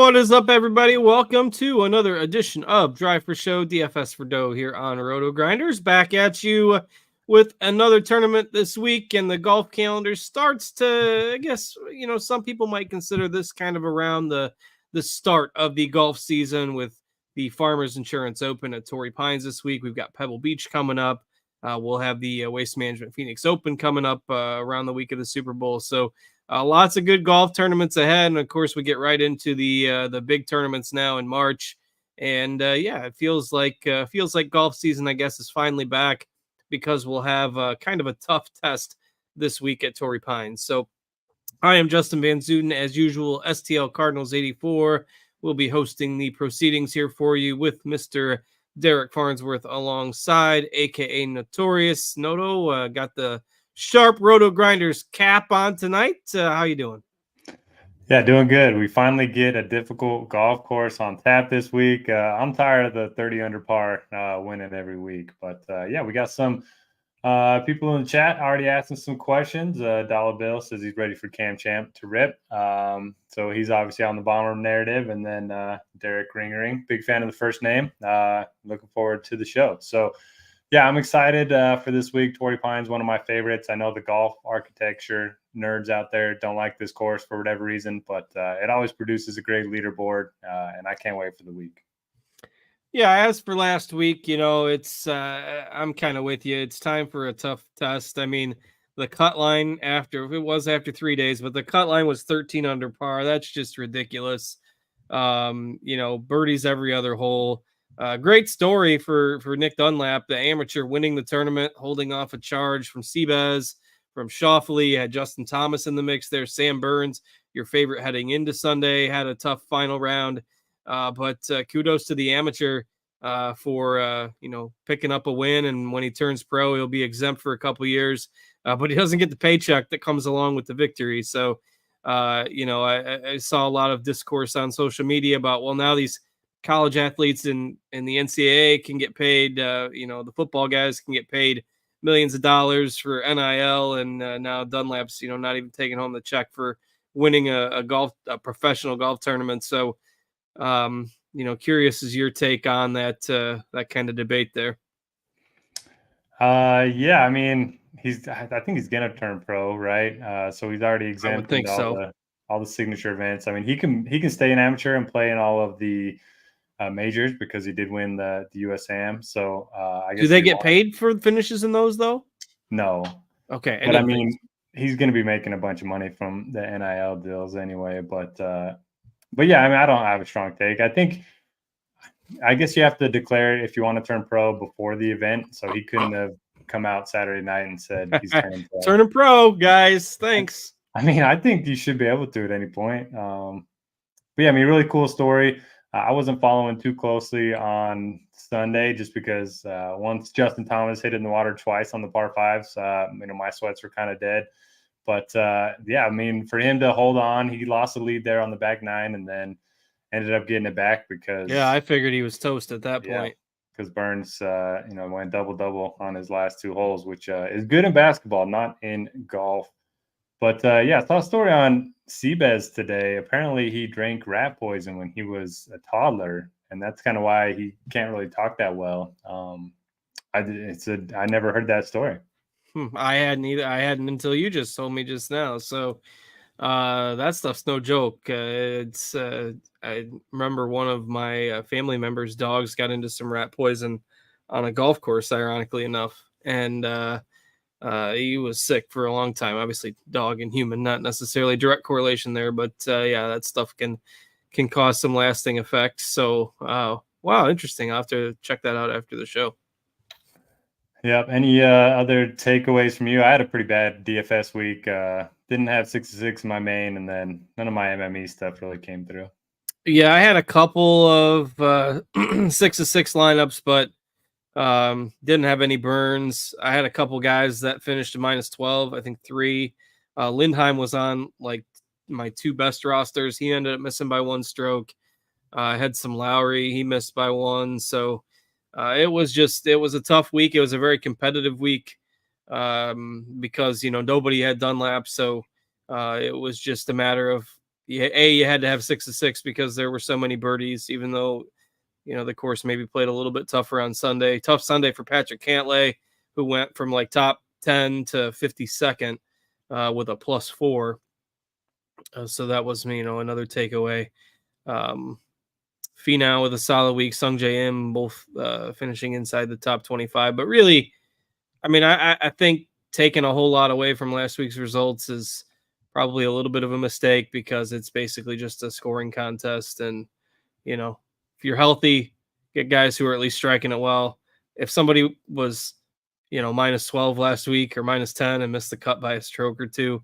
What is up, everybody? Welcome to another edition of Drive for Show, DFS for Dough here on RotoGrinders. Back at you with another tournament this week, and the golf calendar starts to, I guess, some people might consider this kind of around the start of the golf season with the Farmers Insurance Open at Torrey Pines this week. We've got Pebble Beach coming up. We'll have the Waste Management Phoenix Open coming up around the week of the Super Bowl. So lots of good golf tournaments ahead, and of course, we get right into the big tournaments now in March. And it feels like golf season, I guess, is finally back because we'll have kind of a tough test this week at Torrey Pines. So I am Justin Van Zuiden, as usual. STL Cardinals 84 will be hosting the proceedings here for you with Mr. Derek Farnsworth alongside, aka Notorious. Noto got the sharp RotoGrinders cap on tonight. How you doing? Yeah, doing good. We finally get a difficult golf course on tap this week. I'm tired of the 30 under par winning every week. But we got some people in the chat already asking some questions. Dollar Bill says he's ready for Cam Champ to rip. So he's obviously on the bomber narrative. And then Derek Ringering, big fan of the first name. Looking forward to the show. So yeah, I'm excited for this week. Torrey Pines, one of my favorites. I know the golf architecture nerds out there don't like this course for whatever reason, but it always produces a great leaderboard, and I can't wait for the week. Yeah, as for last week, it's I'm kind of with you. It's time for a tough test. I mean, the cut line after 3 days, but the cut line was 13 under par. That's just ridiculous. Birdies every other hole. Great story for Nick Dunlap, the amateur, winning the tournament, holding off a charge from Seabass, from Schauffele. Had Justin Thomas in the mix there. Sam Burns, your favorite heading into Sunday, had a tough final round. But kudos to the amateur for picking up a win. And when he turns pro, he'll be exempt for a couple years, but he doesn't get the paycheck that comes along with the victory. So, I saw a lot of discourse on social media about, well, now these college athletes in the NCAA can get paid. The football guys can get paid millions of dollars for NIL, and now Dunlap's not even taking home the check for winning a professional golf tournament. So, curious is your take on that kind of debate there. I mean, I think he's gonna turn pro, right? So he's already exempt from all the signature events. I mean, he can stay an amateur and play in all of the majors because he did win the USAM. So I guess do they get paid for finishes in those though? No. Okay, but I mean, he's going to be making a bunch of money from the NIL deals anyway. But yeah, I mean, I don't have a strong take. I guess you have to declare it if you want to turn pro before the event. So he couldn't have come out Saturday night and said he's turning pro. Turning pro, guys. Thanks. I mean, I think you should be able to at any point. But yeah, I mean, really cool story. I wasn't following too closely on Sunday just because once Justin Thomas hit it in the water twice on the par fives, my sweats were kind of dead. But I mean, for him to hold on, he lost the lead there on the back nine and then ended up getting it back because I figured he was toast at that point. Because Burns, went double on his last two holes, which is good in basketball, not in golf. But I saw a story on Seabass today. Apparently, he drank rat poison when he was a toddler, and that's kind of why he can't really talk that well. I never heard that story. I hadn't either. I hadn't until you just told me just now. So that stuff's no joke. I remember one of my family members' dogs got into some rat poison on a golf course, ironically enough, and he was sick for a long time. Obviously, dog and human, not necessarily direct correlation there, but that stuff can cause some lasting effects. So, wow, interesting. I'll have to check that out after the show. Yep. Any other takeaways from you? I had a pretty bad DFS week. Didn't have 66 in my main, and then none of my MME stuff really came through. Yeah, I had a couple of 6-6 lineups, but didn't have any burns. I had a couple guys that finished -12. I think 3. Lindheim was on like my 2 best rosters. He ended up missing by 1 stroke. I had some Lowry. He missed by 1. So it was a tough week. It was a very competitive week because nobody had Dunlap. So it was just a matter of you had to have 6 of 6 because there were so many birdies, even though, the course maybe played a little bit tougher on Sunday. Tough Sunday for Patrick Cantlay, who went from like top 10 to 52nd with a +4. So that was, another takeaway. Finau with a solid week, Sung J M both finishing inside the top 25. But really, I think taking a whole lot away from last week's results is probably a little bit of a mistake because it's basically just a scoring contest. And, if you're healthy, get guys who are at least striking it well. If somebody was, -12 last week or -10 and missed the cut by a stroke or two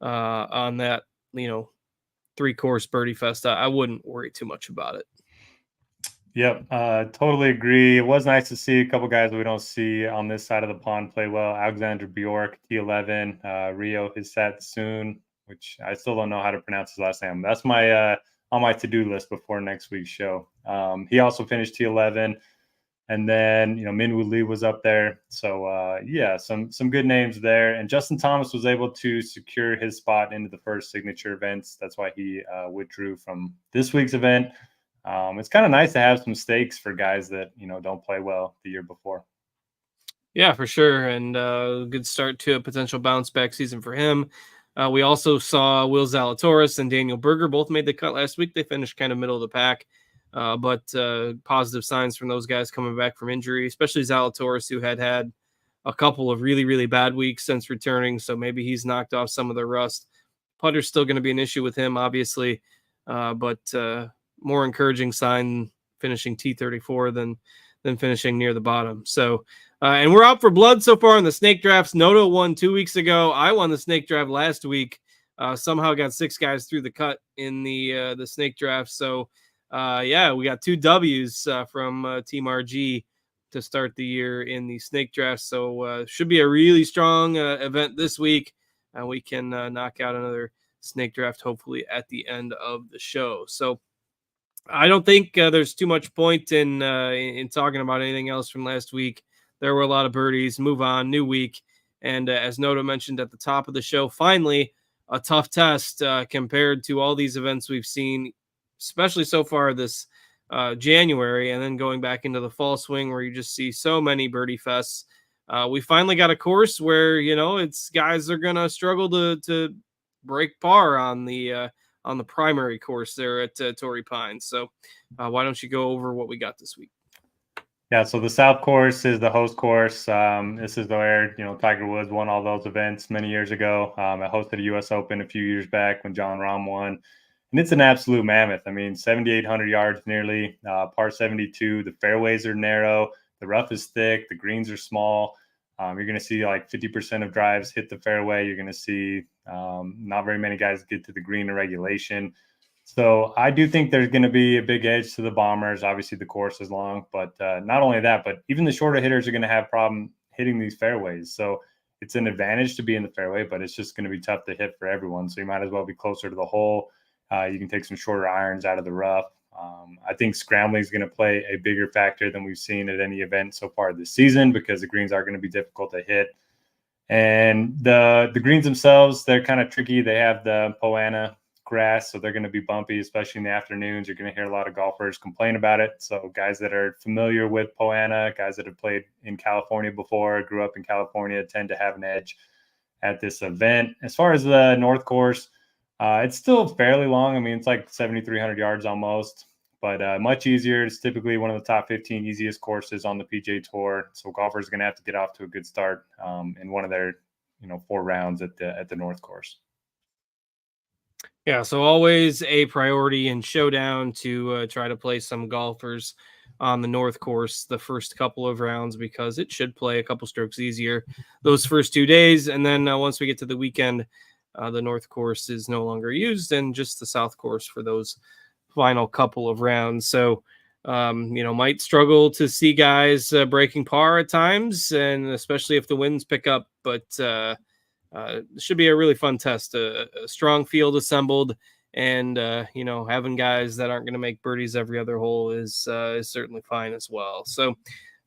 on that, 3-course birdie fest, I wouldn't worry too much about it. Yep, totally agree. It was nice to see a couple guys we don't see on this side of the pond play well. Alexander Bjork, T11, Rio Hissat Soon, which I still don't know how to pronounce his last name. That's my on my to-do list before next week's show. He also finished T11, and then Minwoo Lee was up there. So yeah, some good names there. And Justin Thomas was able to secure his spot into the first signature events. That's why he withdrew from this week's event. It's kind of nice to have some stakes for guys that don't play well the year before. Yeah, for sure, and good start to a potential bounce back season for him. We also saw Will Zalatoris and Daniel Berger both made the cut last week. They finished kind of middle of the pack, but positive signs from those guys coming back from injury, especially Zalatoris, who had a couple of really, really bad weeks since returning. So maybe he's knocked off some of the rust. Putter's still going to be an issue with him, obviously, but more encouraging sign finishing T34 than finishing near the bottom. So, and we're out for blood so far in the snake drafts. Noto won 2 weeks ago. I won the snake draft last week. Somehow got 6 guys through the cut in the snake draft. So, yeah, we got 2 W's from Team RG to start the year in the snake draft. So, should be a really strong event this week. And we can knock out another snake draft hopefully at the end of the show. So, I don't think there's too much point in talking about anything else from last week. There were a lot of birdies. Move on, new week. And as Noto mentioned at the top of the show, finally, a tough test compared to all these events we've seen, especially so far this January, and then going back into the fall swing where you just see so many birdie fests. We finally got a course where, it's guys are going to struggle to break par on the primary course there at Torrey Pines. So why don't you go over what we got this week? Yeah, so the South course is the host course. This is where, Tiger Woods won all those events many years ago. I hosted a U.S. Open a few years back when Jon Rahm won. And it's an absolute mammoth. 7,800 yards nearly, par 72. The fairways are narrow. The rough is thick. The greens are small. You're going to see like 50% of drives hit the fairway. You're going to see not very many guys get to the green in regulation. So I do think there's going to be a big edge to the bombers. Obviously, the course is long, but not only that, but even the shorter hitters are going to have problem hitting these fairways. So it's an advantage to be in the fairway, but it's just going to be tough to hit for everyone. So you might as well be closer to the hole. You can take some shorter irons out of the rough. I think scrambling is going to play a bigger factor than we've seen at any event so far this season because the greens are going to be difficult to hit. And the greens themselves, they're kind of tricky. They have the Poana grass, so they're going to be bumpy, especially in the afternoons. You're going to hear a lot of golfers complain about it. So guys that are familiar with Poana, guys that have played in California before, grew up in California, tend to have an edge at this event. As far as the North course, it's still fairly long. It's like 7,300 yards almost, but much easier. It's typically one of the top 15 easiest courses on the PGA Tour. So golfers are going to have to get off to a good start in one of their 4 rounds at the North course. Yeah, so always a priority in Showdown to try to play some golfers on the North course the first couple of rounds because it should play a couple strokes easier those first 2 days. And then once we get to the weekend, the North course is no longer used and just the South course for those final couple of rounds. So, might struggle to see guys breaking par at times, and especially if the winds pick up, but it should be a really fun test, a strong field assembled, and having guys that aren't going to make birdies every other hole is certainly fine as well. So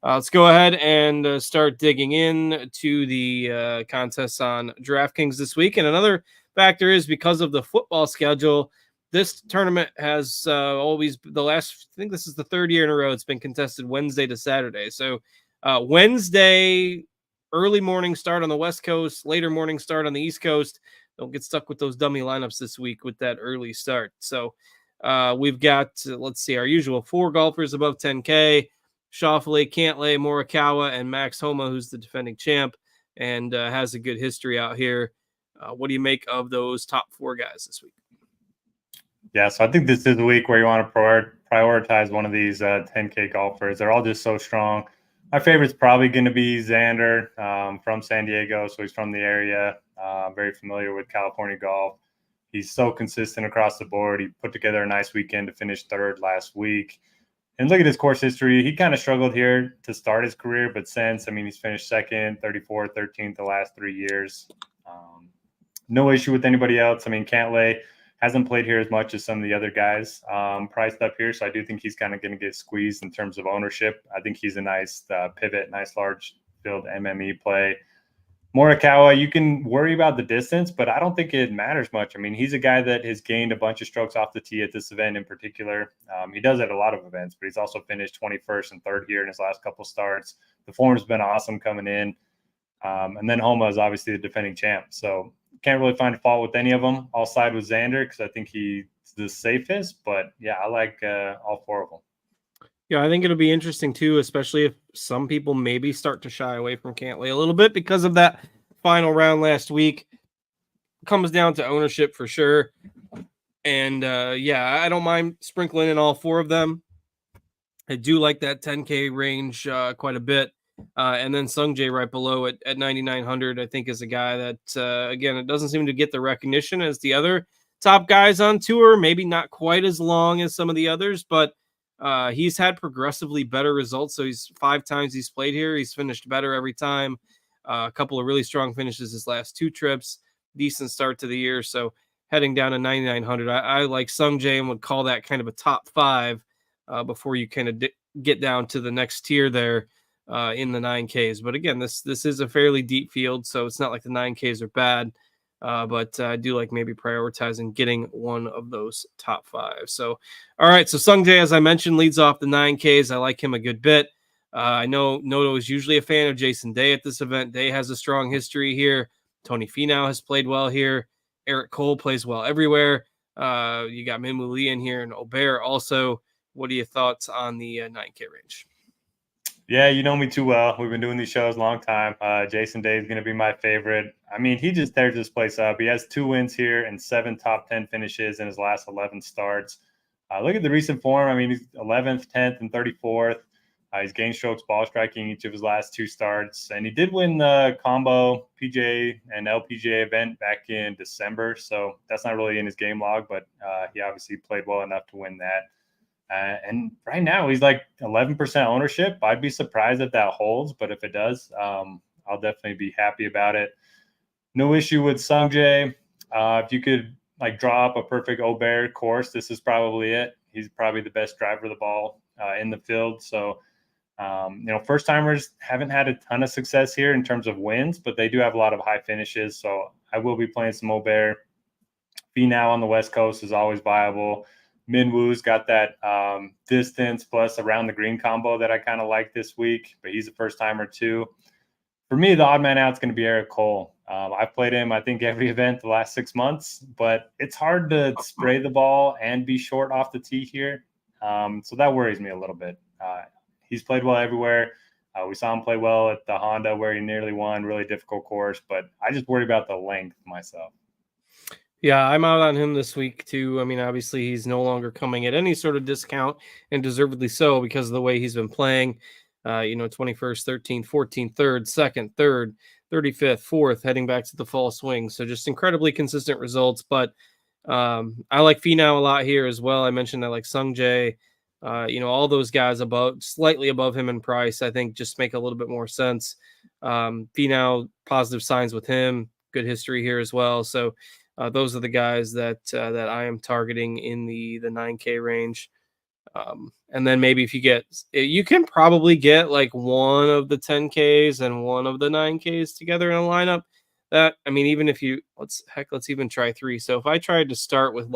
let's go ahead and start digging in to the contests on DraftKings this week. And another factor is because of the football schedule, this tournament has always I think this is the third year in a row it's been contested Wednesday to Saturday. So Wednesday, early morning start on the West Coast, later morning start on the East Coast. Don't get stuck with those dummy lineups this week with that early start. So we've got, let's see, our usual 4 golfers above 10K, Schauffele, Cantlay, Morikawa, and Max Homa, who's the defending champ and has a good history out here. What do you make of those top 4 guys this week? Yeah, so I think this is the week where you want to prioritize one of these 10K golfers. They're all just so strong. My favorite's probably going to be Xander from San Diego, so he's from the area, very familiar with California golf. He's so consistent across the board. He put together a nice weekend to finish 3rd last week. And look at his course history. He kind of struggled here to start his career, but since, he's finished 2nd, 34th, 13th the last 3 years. No issue with anybody else. Cantlay hasn't played here as much as some of the other guys priced up here, so I do think he's kind of going to get squeezed in terms of ownership. I think he's a nice pivot, nice large field MME play. Morikawa, you can worry about the distance, but I don't think it matters much. He's a guy that has gained a bunch of strokes off the tee at this event in particular. He does at a lot of events, but he's also finished 21st and 3rd here in his last couple starts. The form's been awesome coming in. And then Homa is obviously the defending champ. So can't really find a fault with any of them. I'll side with Xander because I think he's the safest. But, yeah, I like all 4 of them. Yeah, I think it'll be interesting, too, especially if some people maybe start to shy away from Cantlay a little bit because of that final round last week. Comes down to ownership for sure. And, I don't mind sprinkling in all 4 of them. I do like that 10K range quite a bit. And then Sung Jae right below at 9,900, I think is a guy that, again, it doesn't seem to get the recognition as the other top guys on tour. Maybe not quite as long as some of the others, but he's had progressively better results. So he's 5 times he's played here. He's finished better every time. A couple of really strong finishes his last 2 trips. Decent start to the year. So heading down to 9,900, I like Sung Jae and would call that kind of a top 5 before you kind of get down to the next tier there. In the 9Ks. But again, this is a fairly deep field, so it's not like the 9Ks are bad. But I do like maybe prioritizing getting one of those top 5. So, all right. So Sung Jae, as I mentioned, leads off the 9Ks. I like him a good bit. I know Noto is usually a fan of Jason Day at this event. Day has a strong history here. Tony Finau has played well here. Eric Cole plays well everywhere. You got Minwoo Lee in here and Aubert also. What are your thoughts on the 9K range? Yeah, you know me too well. We've been doing these shows a long time. Jason Day is going to be my favorite. He just tears this place up. He has 2 wins here and 7 top 10 finishes in his last 11 starts. Look at the recent form. He's 11th, 10th, and 34th. He's gained strokes ball striking each of his last 2 starts. And he did win the combo PGA and LPGA event back in December. So that's not really in his game log, but he obviously played well enough to win that. And right now he's like 11% ownership. I'd be surprised if that holds, but if it does, I'll definitely be happy about it. No issue with Sung Jae. If you could draw up a perfect Aubert course, this is probably it. He's probably the best driver of the ball in the field. So, first timers haven't had a ton of success here in terms of wins, but they do have a lot of high finishes. So I will be playing some Aubert. Finau on the West Coast is always viable. Minwoo's got that distance plus around the green combo that I kind of like this week, but he's a first timer too. For me, the odd man out is going to be Eric Cole. I've played him, I think, every event the last 6 months, but it's hard to spray the ball and be short off the tee here. So that worries me a little bit. He's played well everywhere. We saw him play well at the Honda where he nearly won, really difficult course, but I just worry about the length myself. Yeah, I'm out on him this week too. Obviously he's no longer coming at any sort of discount, and deservedly so because of the way he's been playing. 21st, 13th, 14th, 3rd, 2nd, 3rd, 35th, 4th, heading back to the fall swing. So just incredibly consistent results. But I like Finau a lot here as well. I mentioned I like Sung Jae. All those guys slightly above him in price, I think just make a little bit more sense. Finau, positive signs with him, good history here as well. So those are the guys that I am targeting in the 9K range. And then maybe if you can probably get one of the 10Ks and one of the 9Ks together in a lineup. That, even if let's even try 3. So if I tried to start with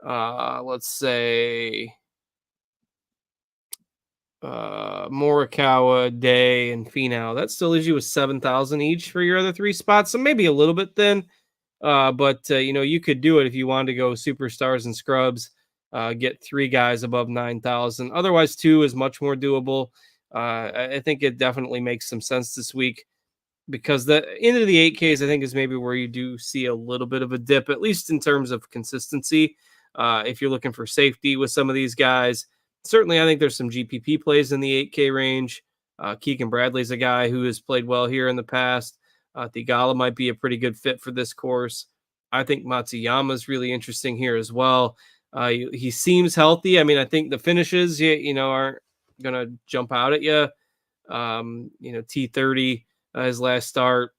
let's say Morikawa, Day, and Finau. That still leaves you with 7,000 each for your other three spots. So maybe a little bit thin. But you could do it if you wanted to go superstars and scrubs, get three guys above 9,000. Otherwise, two is much more doable. I think it definitely makes some sense this week because the into the 8Ks, I think, is maybe where you do see a little bit of a dip, at least in terms of consistency. If you're looking for safety with some of these guys, certainly I think there's some GPP plays in the 8K range. Keegan Bradley's a guy who has played well here in the past. Thigala might be a pretty good fit for this course. I think Matsuyama is really interesting here as well. He seems healthy. I mean, I think the finishes, aren't going to jump out at you. T30, his last start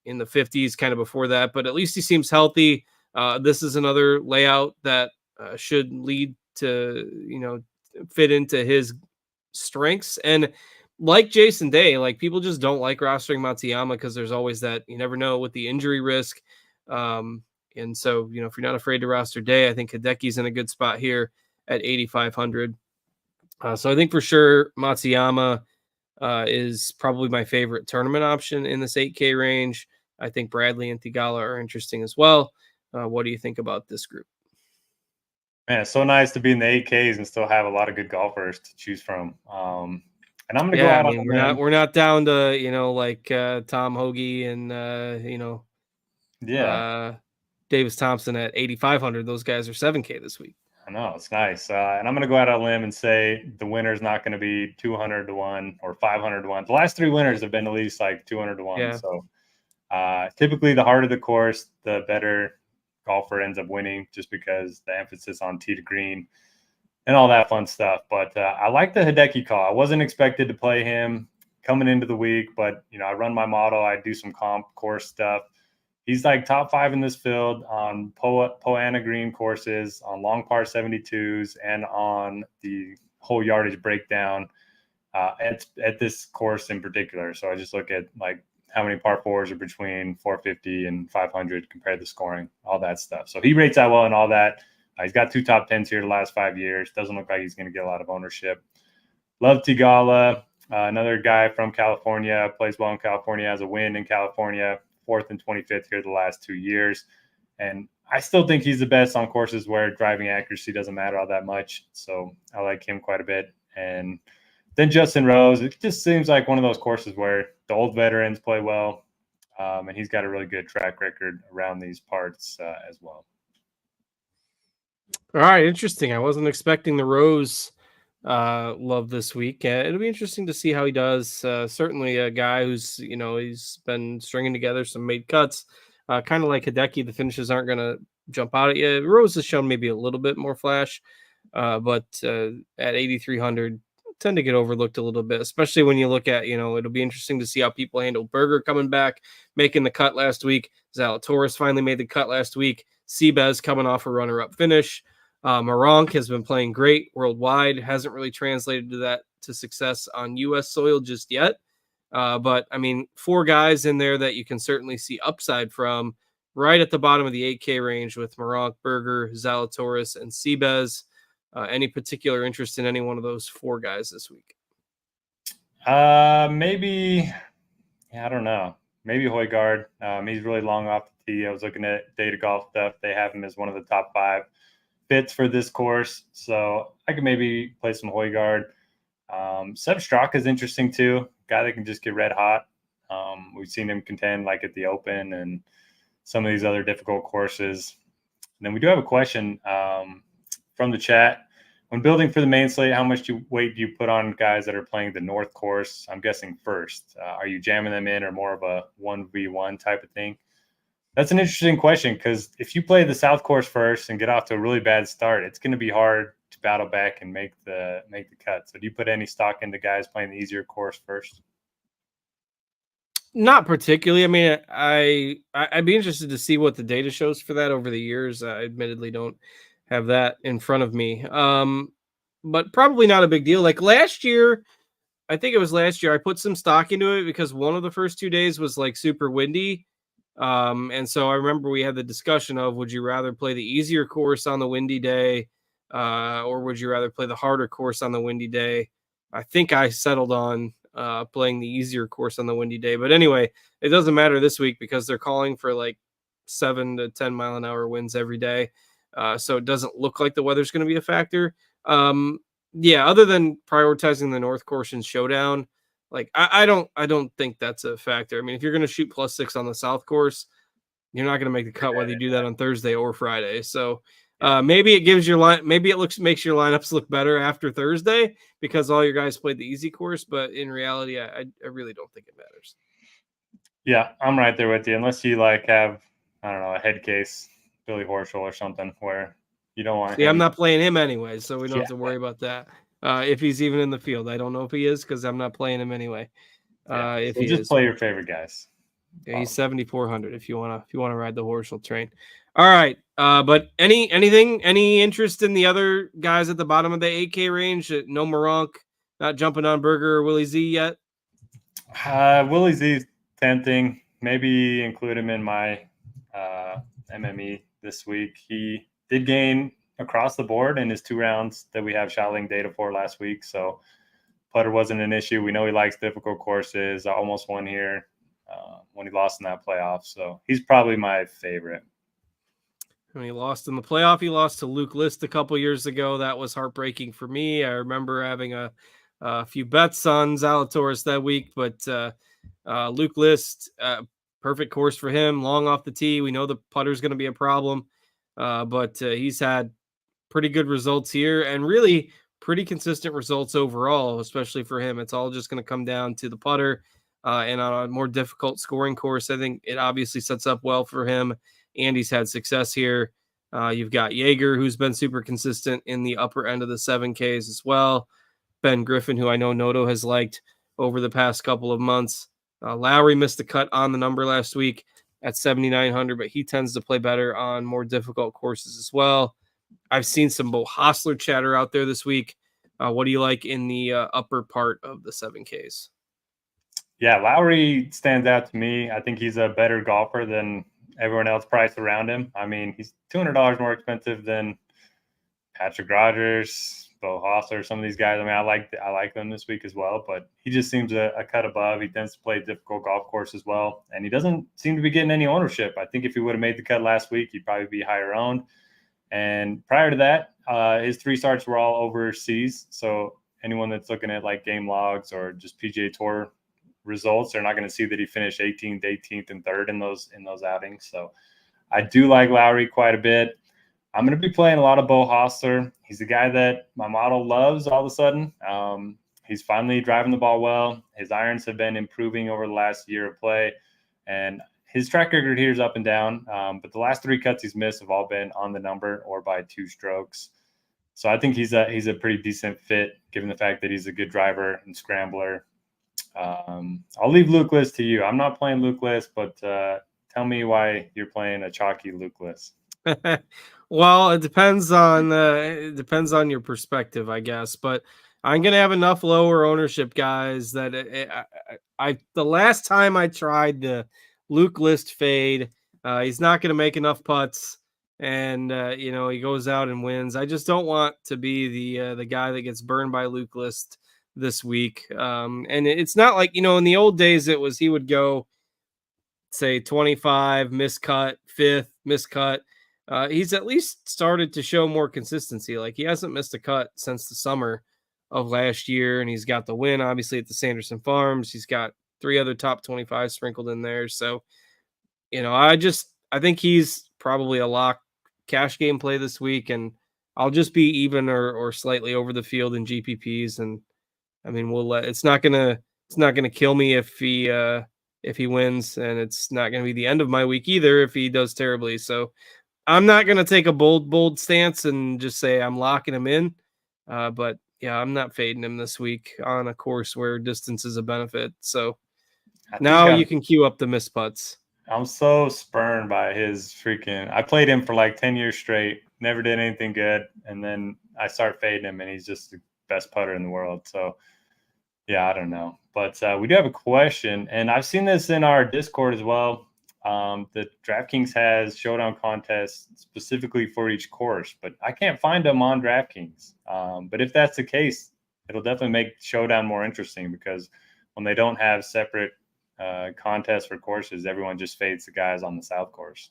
in the 50s, kind of before that, but at least he seems healthy. This is another layout that should lead to, fit into his strengths. And like Jason Day, like people just don't like rostering Matsuyama because there's always that, you never know with the injury risk. And so, if you're not afraid to roster Day, I think Hideki's in a good spot here at 8,500. So I think for sure Matsuyama is probably my favorite tournament option in this 8K range. I think Bradley and Thigala are interesting as well. What do you think about this group? Man, it's so nice to be in the 8Ks and still have a lot of good golfers to choose from. And I'm going to go out on a limb. We're not down to, like Tom Hoagie and, Davis Thompson at 8,500. Those guys are 7K this week. I know, it's nice. And I'm going to go out on a limb and say the winner is not going to be 200 to 1 or 500 to 1. The last three winners have been at least like 200 to 1. Yeah. So typically the harder the course, the better golfer ends up winning just because the emphasis on tee to green and all that fun stuff. But I like the Hideki call. I wasn't expected to play him coming into the week, but, I run my model. I do some comp course stuff. He's like top 5 in this field on Poana green courses, on long par 72s, and on the whole yardage breakdown at this course in particular. So I just look at like how many par 4s are between 450 and 500 compared to scoring, all that stuff. So he rates that well and all that. He's got 2 top 10s here the last 5 years. Doesn't look like he's going to get a lot of ownership. Love Thigala, another guy from California, plays well in California, has a win in California. 4th and 25th here the last 2 years. And I still think he's the best on courses where driving accuracy doesn't matter all that much. So I like him quite a bit. And then Justin Rose, it just seems like one of those courses where the old veterans play well. And he's got a really good track record around these parts as well. All right. Interesting. I wasn't expecting the Rose love this week. It'll be interesting to see how he does. Certainly a guy who's, he's been stringing together some made cuts, kind of like Hideki. The finishes aren't going to jump out at you. Rose has shown maybe a little bit more flash, but at 8,300, tend to get overlooked a little bit, especially when you look at, it'll be interesting to see how people handle Berger coming back, making the cut last week. Zalatoris finally made the cut last week. Seabez coming off a runner-up finish. Maronk has been playing great worldwide, hasn't really translated to success on U.S. soil just yet. But, 4 guys in there that you can certainly see upside from right at the bottom of the 8K range with Maronk, Berger, Zalatoris, and Seabez. Any particular interest in any one of those 4 guys this week? Maybe, I don't know. Maybe Højgaard. He's really long off the tee. I was looking at Data Golf stuff. They have him as one of the top 5 fits for this course, so I could maybe play some Højgaard. Seb Straka is interesting too, guy that can just get red hot. We've seen him contend like at the Open and some of these other difficult courses. And then we do have a question from the chat. When building for the main slate, how much weight do you put on guys that are playing the North course? I'm guessing first. Are you jamming them in or more of a 1v1 type of thing? That's an interesting question because if you play the South course first and get off to a really bad start, it's going to be hard to battle back and make the cut. So do you put any stock into guys playing the easier course first? Not particularly. I'd be interested to see what the data shows for that over the years. I admittedly don't have that in front of me. But probably not a big deal. Like last year, I think it was last year, I put some stock into it because one of the first 2 days was like super windy. And so I remember we had the discussion of, would you rather play the easier course on the windy day, or would you rather play the harder course on the windy day? I think I settled on playing the easier course on the windy day. But anyway, it doesn't matter this week because they're calling for like 7 to 10 mile an hour winds every day. So it doesn't look like the weather's going to be a factor. Yeah, other than prioritizing the North course and Showdown, like I don't think that's a factor. I mean, if you're going to shoot +6 on the South course, you're not going to make the cut whether you do that on Thursday or Friday. So maybe it gives your line, maybe it makes your lineups look better after Thursday because all your guys played the easy course. But in reality, I really don't think it matters. Yeah, I'm right there with you. Unless you like have, I don't know, a head case, Billy Horschel or something where you don't want See, him. I'm not playing him anyway, so we don't have to worry about that. If he's even in the field, I don't know if he is because I'm not playing him anyway. If so he just is, play your favorite guys. yeah, he's 7,400 if you wanna ride the Horschel train. All right, but any interest in the other guys at the bottom of the 8K range? No Moronk, not jumping on Berger or Willie Z yet. Willie Z's tempting. Maybe include him in my MME this week. He did gain across the board in his 2 rounds that we have shouting data for last week. So putter wasn't an issue. We know he likes difficult courses. I almost won here when he lost in that playoff. So he's probably my favorite. When he lost in the playoff, he lost to Luke List a couple years ago. That was heartbreaking for me. I remember having a few bets on Zalatoris that week, but Luke List, perfect course for him, long off the tee. We know the putter's going to be a problem, but he's had pretty good results here and really pretty consistent results overall, especially for him. It's all just going to come down to the putter, and on a more difficult scoring course, I think it obviously sets up well for him. Andy's had success here. You've got Yeager, who's been super consistent in the upper end of the 7Ks as well. Ben Griffin, who I know Noto has liked over the past couple of months. Lowry missed the cut on the number last week at 7,900, but he tends to play better on more difficult courses as well. I've seen some Bo Hostler chatter out there this week. What do you like in the upper part of the 7Ks? Yeah, Lowry stands out to me. I think he's a better golfer than everyone else priced around him. I mean, he's $200 more expensive than Patrick Rogers, Bo Hostler, some of these guys. I mean, I like them this week as well, but he just seems a cut above. He tends to play a difficult golf course as well, and he doesn't seem to be getting any ownership. I think if he would have made the cut last week, he'd probably be higher owned. And prior to that, his 3 starts were all overseas. So anyone that's looking at like game logs or just PGA Tour results, they're not going to see that he finished 18th, 18th, and 3rd in those outings. So I do like Lowry quite a bit. I'm going to be playing a lot of Bo Hostler. He's a guy that my model loves all of a sudden. He's finally driving the ball well. His irons have been improving over the last year of play. And his track record here is up and down. But the last 3 cuts he's missed have all been on the number or by 2 strokes. So I think he's a pretty decent fit, given the fact that he's a good driver and scrambler. I'll leave Luke List to you. I'm not playing Luke List, but tell me why you're playing a chalky Luke List. Well, it depends on your perspective, I guess. But I'm gonna have enough lower ownership guys that the last time I tried the Luke List fade, he's not gonna make enough putts, and he goes out and wins. I just don't want to be the guy that gets burned by Luke List this week. And it's not like in the old days it was he would go say 25 miscut, 5th miscut. He's at least started to show more consistency. Like he hasn't missed a cut since the summer of last year, and he's got the win obviously at the Sanderson Farms. He's got 3 other top 25 sprinkled in there. So, I think he's probably a lock cash game play this week, and I'll just be even or slightly over the field in GPPs. And I mean, it's not gonna kill me if he wins, and it's not gonna be the end of my week either if he does terribly. So I'm not going to take a bold stance and just say I'm locking him in. But yeah, I'm not fading him this week on a course where distance is a benefit. So now you can queue up the missed putts. I'm so spurned by his I played him for like 10 years straight, never did anything good. And then I start fading him and he's just the best putter in the world. So yeah, I don't know. But we do have a question, and I've seen this in our Discord as well. the DraftKings has Showdown contests specifically for each course, but I can't find them on DraftKings. But if that's the case, it'll definitely make Showdown more interesting, because when they don't have separate contests for courses, everyone just fades the guys on the South course.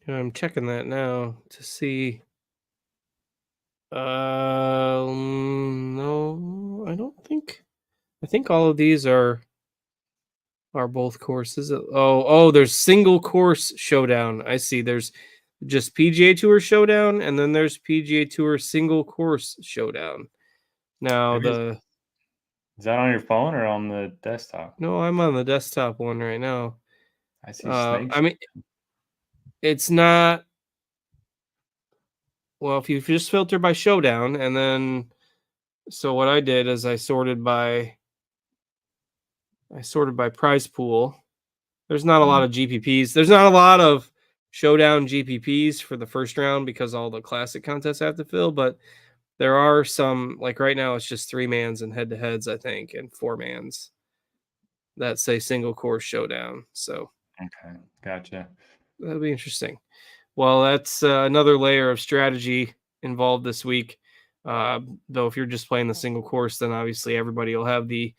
I'm checking that now to see. No, I don't think. I think all of these are both courses. Oh, there's single course Showdown. I see. There's just PGA Tour Showdown, and then there's PGA Tour single course Showdown. Now Is that on your phone or on the desktop? No, I'm on the desktop one right now. I see snakes. I mean, it's not. Well, if you just filter by Showdown, and then, so what I did is I sorted by prize pool. There's not a lot of GPPs. There's not a lot of Showdown GPPs for the first round because all the classic contests have to fill, but there are some, like right now it's just 3-mans and head-to-heads, I think, and 4-mans that say single course Showdown. So okay, gotcha. That'll be interesting. Well, that's another layer of strategy involved this week. Though if you're just playing the single course, then obviously everybody will have the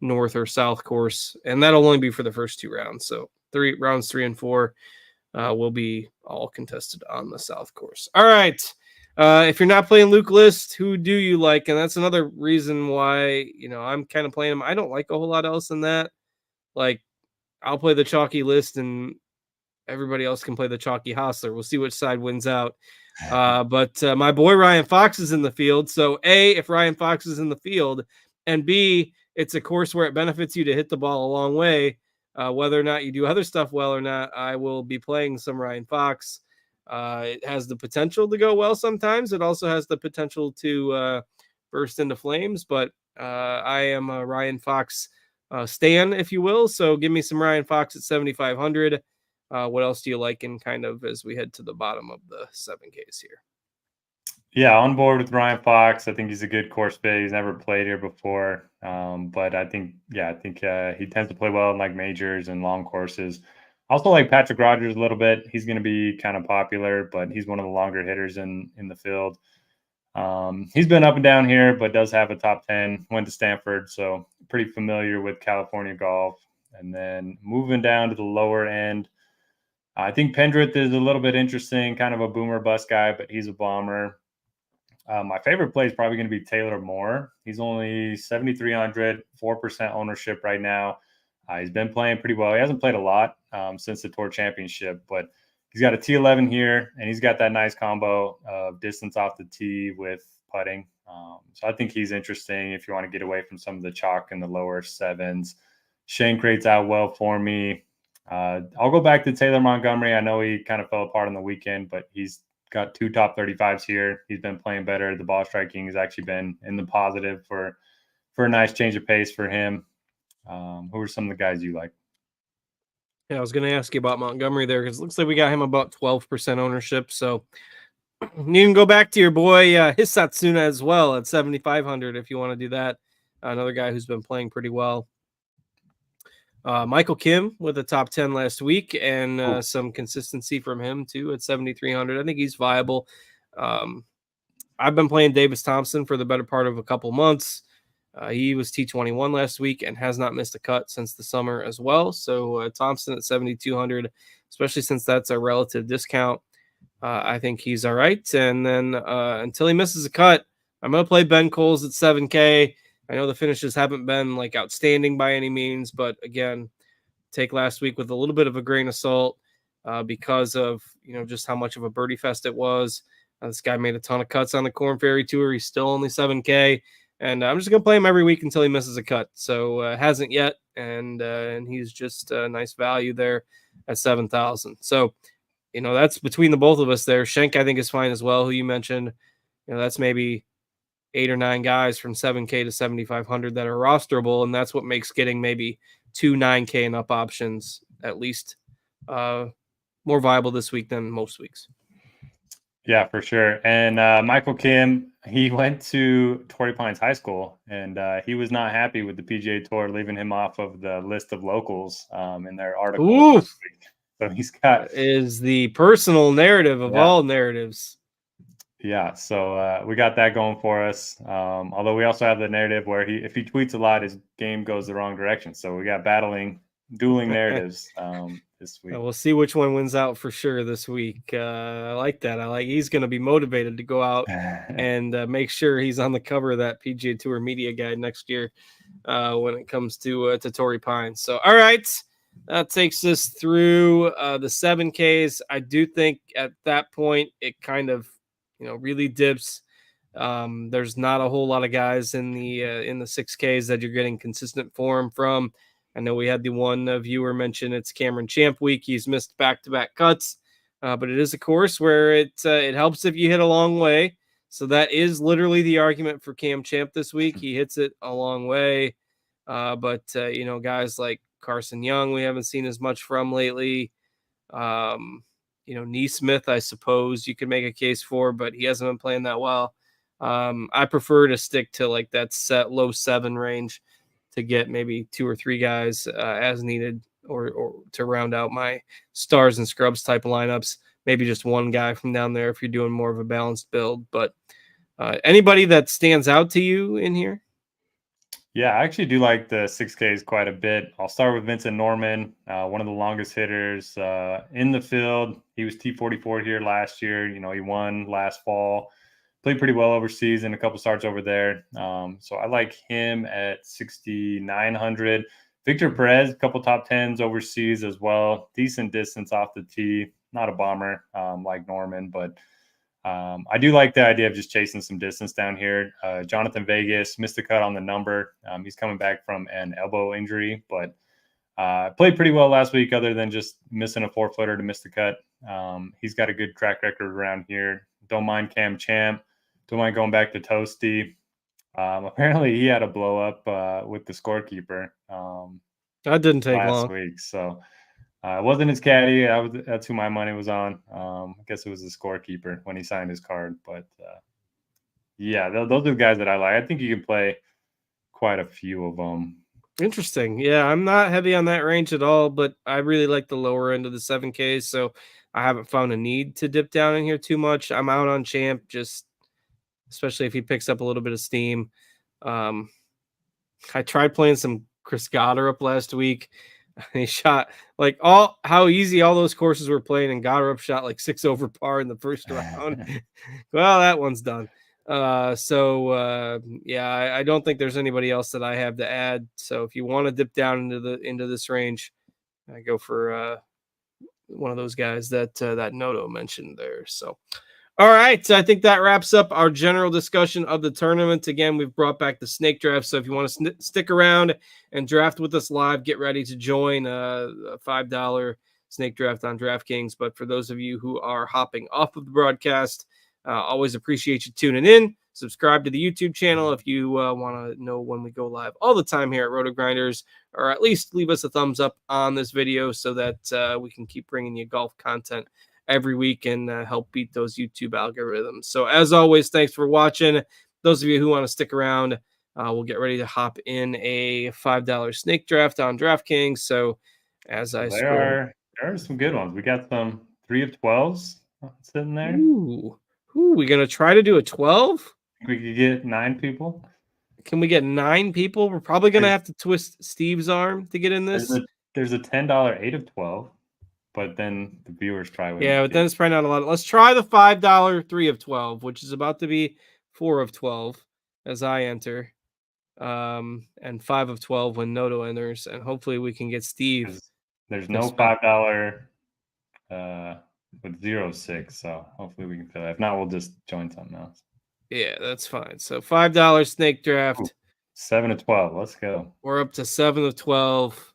North or South course, and that'll only be for the first 2 rounds. So rounds 3 and 4 will be all contested on the South course. All right. If you're not playing Luke List, who do you like? And that's another reason why, I'm kind of playing him. I don't like a whole lot else than that. Like, I'll play the chalky List and everybody else can play the chalky Hostler. We'll see which side wins out. But my boy Ryan Fox is in the field. So A, if Ryan Fox is in the field, and B, it's a course where it benefits you to hit the ball a long way. Whether or not you do other stuff well or not, I will be playing some Ryan Fox. It has the potential to go well sometimes. It also has the potential to burst into flames. But I am a Ryan Fox stan, if you will. So give me some Ryan Fox at 7,500. What else do you like in kind of as we head to the bottom of the 7Ks here? Yeah, on board with Ryan Fox. I think he's a good course fit. He's never played here before. But I think he tends to play well in like majors and long courses. Also like Patrick Rogers a little bit. He's going to be kind of popular, but he's one of the longer hitters in the field. He's been up and down here, but does have a top 10, went to Stanford. So pretty familiar with California golf. And then moving down to the lower end, I think Pendrith is a little bit interesting, kind of a boomer bust guy, but he's a bomber. My favorite play is probably going to be Taylor Moore. He's only 7,300, 4% ownership right now. He's been playing pretty well. He hasn't played a lot since the Tour Championship, but he's got a T11 here, and he's got that nice combo of distance off the tee with putting. So I think he's interesting if you want to get away from some of the chalk in the lower 7s. Shane Crate's out well for me. I'll go back to Taylor Montgomery. I know he kind of fell apart on the weekend, but he's got 2 top 35s here. He's been playing better. The ball striking has actually been in the positive for a nice change of pace for him. Who are some of the guys you like? Yeah, I was going to ask you about Montgomery there because it looks like we got him about 12% ownership. So you can go back to your boy Hisatsuna as well at 7,500 if you want to do that. Another guy who's been playing pretty well. Michael Kim with a top 10 last week and some consistency from him too at 7,300. I think he's viable. I've been playing Davis Thompson for the better part of a couple months. He was T21 last week and has not missed a cut since the summer as well. So Thompson at 7,200, especially since that's a relative discount. I think he's all right. And then until he misses a cut, I'm going to play Ben Coles at 7K. I know the finishes haven't been like outstanding by any means, but again, take last week with a little bit of a grain of salt because of, just how much of a birdie fest it was. This guy made a ton of cuts on the Korn Ferry Tour. He's still only 7K, and I'm just going to play him every week until he misses a cut. So hasn't yet, and he's just a nice value there at 7,000. So, that's between the both of us there. Schenk, I think, is fine as well, who you mentioned. That's maybe 8 or 9 guys from 7K to 7,500 that are rosterable, and that's what makes getting maybe 2 9K and up options at least more viable this week than most weeks. Yeah, for sure. And Michael Kim, he went to Torrey Pines High School, and he was not happy with the PGA Tour leaving him off of the list of locals in their article Ooh, this week. So he's got is the personal narrative of all narratives. Yeah, so we got that going for us. Although we also have the narrative where if he tweets a lot, his game goes the wrong direction. So we got dueling narratives this week. We'll see which one wins out for sure this week. I like that. He's going to be motivated to go out and make sure he's on the cover of that PGA Tour media guide next year when it comes to Torrey Pines. So, all right, that takes us through the 7Ks. I do think at that point it kind of really dips. There's not a whole lot of guys in the 6Ks that you're getting consistent form from. I know we had the one viewer mention it's Cameron Champ week. He's missed back-to-back cuts, but it is a course where it helps if you hit a long way. So that is literally the argument for Cam Champ this week. He hits it a long way, but guys like Carson Young, we haven't seen as much from lately. Neesmith, I suppose you could make a case for, but he hasn't been playing that well. I prefer to stick to like that set low 7 range to get maybe 2 or 3 guys as needed, or to round out my stars and scrubs type of lineups. Maybe just one guy from down there if you're doing more of a balanced build. But anybody that stands out to you in here? Yeah, I actually do like the 6Ks quite a bit. I'll start with Vincent Norman, one of the longest hitters in the field. He was T44 here last year. He won last fall. Played pretty well overseas and a couple starts over there. So I like him at 6,900. Victor Perez, a couple top 10s overseas as well. Decent distance off the tee. Not a bomber like Norman, but I do like the idea of just chasing some distance down here. Jonathan Vegas missed the cut on the number. He's coming back from an elbow injury, but played pretty well last week other than just missing a 4-footer to miss the cut. He's got a good track record around here. Don't mind Cam Champ. Don't mind going back to Toasty. Apparently, he had a blow up with the scorekeeper. That didn't take last long. week. So it wasn't his caddy. That's who my money was on. I guess it was the scorekeeper when he signed his card. But yeah, those are the guys that I like. I think you can play quite a few of them. Interesting. Yeah, I'm not heavy on that range at all, but I really like the lower end of the 7Ks. So I haven't found a need to dip down in here too much. I'm out on Champ, just especially if he picks up a little bit of steam. I tried playing some Chris Goddard last week. He shot like how easy all those courses were playing, and Goddard shot like 6 over par in the first round. Well, that one's done. I don't think there's anybody else that I have to add. So if you want to dip down into this range, I go for one of those guys that Noto mentioned there. So, all right, I think that wraps up our general discussion of the tournament. Again, we've brought back the snake draft, so if you want to stick around and draft with us live, get ready to join a $5 snake draft on DraftKings. But for those of you who are hopping off of the broadcast, always appreciate you tuning in. Subscribe to the YouTube channel if you want to know when we go live all the time here at RotoGrinders, or at least leave us a thumbs up on this video so that we can keep bringing you golf content every week and help beat those YouTube algorithms. So as always, thanks for watching. Those of you who want to stick around, we'll get ready to hop in a $5 snake draft on DraftKings. So as I there are some good ones. We got some 3 of 12s sitting there. Ooh, we gonna try to do a 12? We could get 9 people. Can we get 9 people? We're probably gonna have to twist Steve's arm to get in this. There's a $10 8 of 12. But then the viewers try with but then it's probably not a lot. Let's try the $5 3 of 12, which is about to be 4 of 12 as I enter. And 5 of 12 when Noto enters, and hopefully we can get Steve. There's no $5 with 0.6, so hopefully we can fill that. If not, we'll just join something else. Yeah, that's fine. So $5 snake draft. Ooh, 7 of 12. Let's go. We're up to 7 of 12.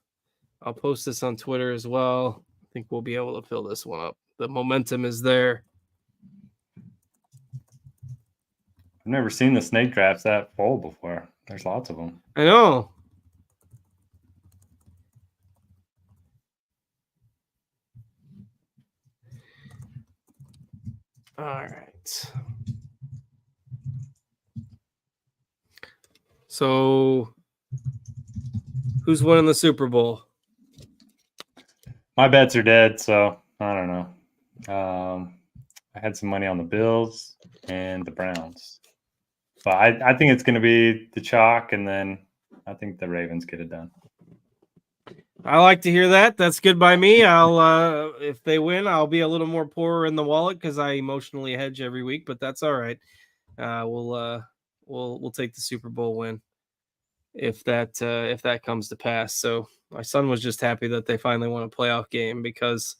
I'll post this on Twitter as well. I think we'll be able to fill this one up. The momentum is there. I've never seen the snake drafts that full before. There's lots of them. I know. All right. So, who's winning the Super Bowl? My bets are dead, so I don't know. I had some money on the Bills and the Browns, but I think it's going to be the chalk, and then I think the Ravens get it done. I like to hear that. That's good by me. I'll if they win, I'll be a little more poorer in the wallet because I emotionally hedge every week, but that's all right. We'll take the Super Bowl win if that comes to pass. So my son was just happy that they finally won a playoff game because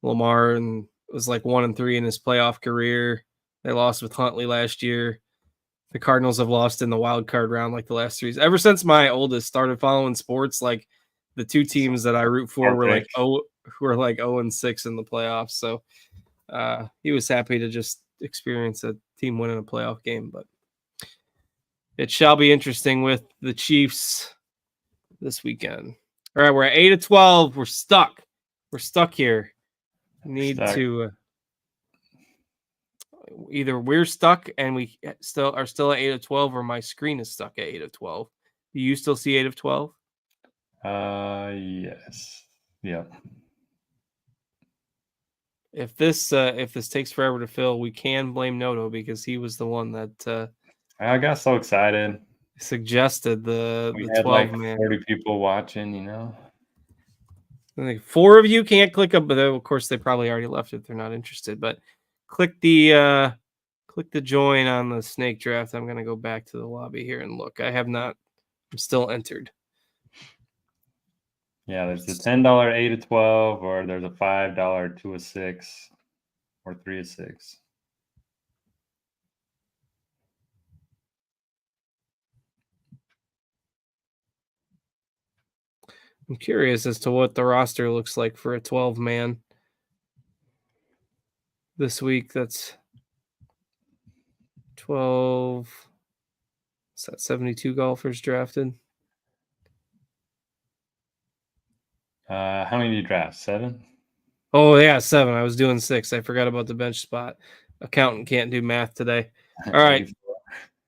Lamar was like 1-3 in his playoff career. They lost with Huntley last year. The Cardinals have lost in the wild card round like the last 3 years. Ever since my oldest started following sports, like the 2 teams that I root for were like 0-6 in the playoffs. So he was happy to just experience a team winning a playoff game, but it shall be interesting with the Chiefs this weekend. All right, we're at 8-12. We're stuck. We're stuck here. To either we're stuck and we still are at 8-12, or my screen is stuck at 8-12. Do you still see 8-12? Yes. Yeah. If this takes forever to fill, we can blame Noto because he was the one that I got so excited. Suggested the 12 like man. 40 people watching, you know. I think 4 of you can't click up, but of course they probably already left if they're not interested. But click the join on the snake draft. I'm gonna go back to the lobby here and look. I'm still entered. Yeah, there's the $10 8-12, or there's a $5 2-6, or 3-6. I'm curious as to what the roster looks like for a 12 man this week. That's 12. Is that 72 golfers drafted? How many do you draft? 7? Oh yeah, 7. I was doing 6. I forgot about the bench spot. Accountant can't do math today. All right.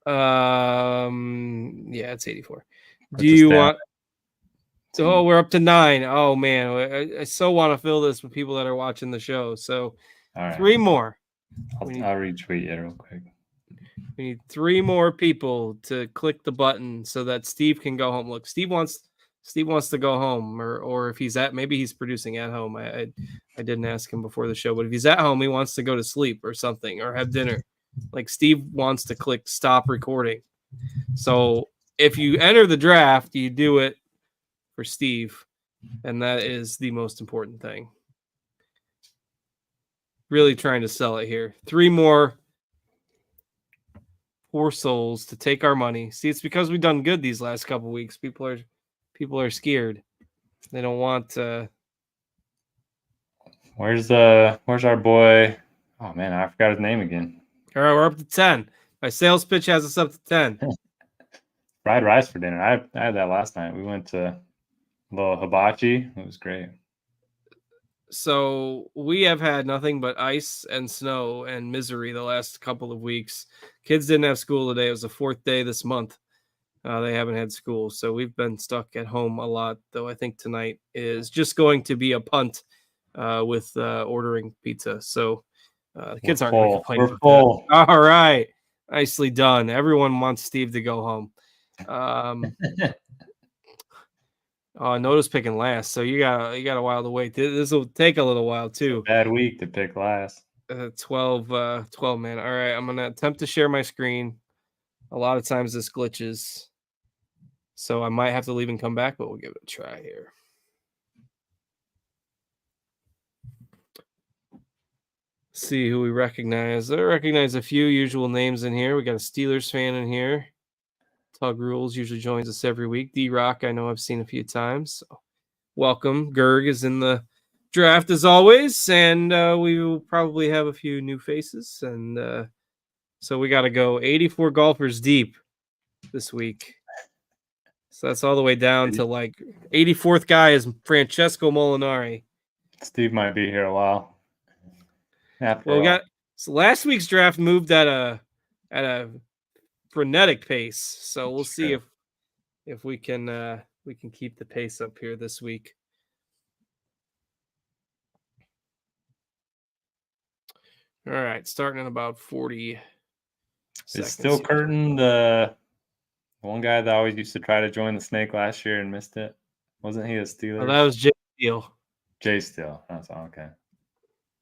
Yeah, it's 84. Do you want? Oh, we're up to 9. Oh man, I so want to fill this with people that are watching the show. So 3 more. I'll retweet it real quick. We need 3 more people to click the button so that Steve can go home. Look, Steve wants to go home, or if he's maybe he's producing at home. I didn't ask him before the show, but if he's at home, he wants to go to sleep or something or have dinner. Like Steve wants to click stop recording. So if you enter the draft, you do it for Steve, and that is the most important thing. Really trying to sell it here. 3 more poor souls to take our money. See, it's because we've done good these last couple weeks. People are scared. They don't want. Where's our boy? Oh man, I forgot his name again. All right, we're up to 10. My sales pitch has us up to 10. Fried rice for dinner. I had that last night. We went to a little hibachi. It was great. So we have had nothing but ice and snow and misery the last couple of weeks. Kids didn't have school today. It was the 4th day this month. They haven't had school, so we've been stuck at home a lot. Though I think tonight is just going to be a punt with ordering pizza. So the kids aren't going to complain. We're full. All right, nicely done. Everyone wants Steve to go home. Nota's picking last, so you got a while to wait. This will take a little while too. Bad week to pick last. 12 man. All right, I'm gonna attempt to share my screen. A lot of times this glitches, so I might have to leave and come back, but we'll give it a try here. See who we recognize. I recognize a few usual names in here. We got a Steelers fan in here. Tug Rules usually joins us every week. D-Rock, I know I've seen a few times. So welcome. Gerg is in the draft as always, and we will probably have a few new faces. And so we got to go 84 golfers deep this week. So that's all the way down to like 84th guy is Francesco Molinari. Steve might be here a while. So last week's draft moved at a frenetic pace. So we'll see true. if we can keep the pace up here this week. All right, starting in about 40 seconds. Is still here. Curtin the one guy that always used to try to join the snake last year and missed it? Wasn't he a Steelers? Oh, that was Jay Steele, Jay Steele. That's okay.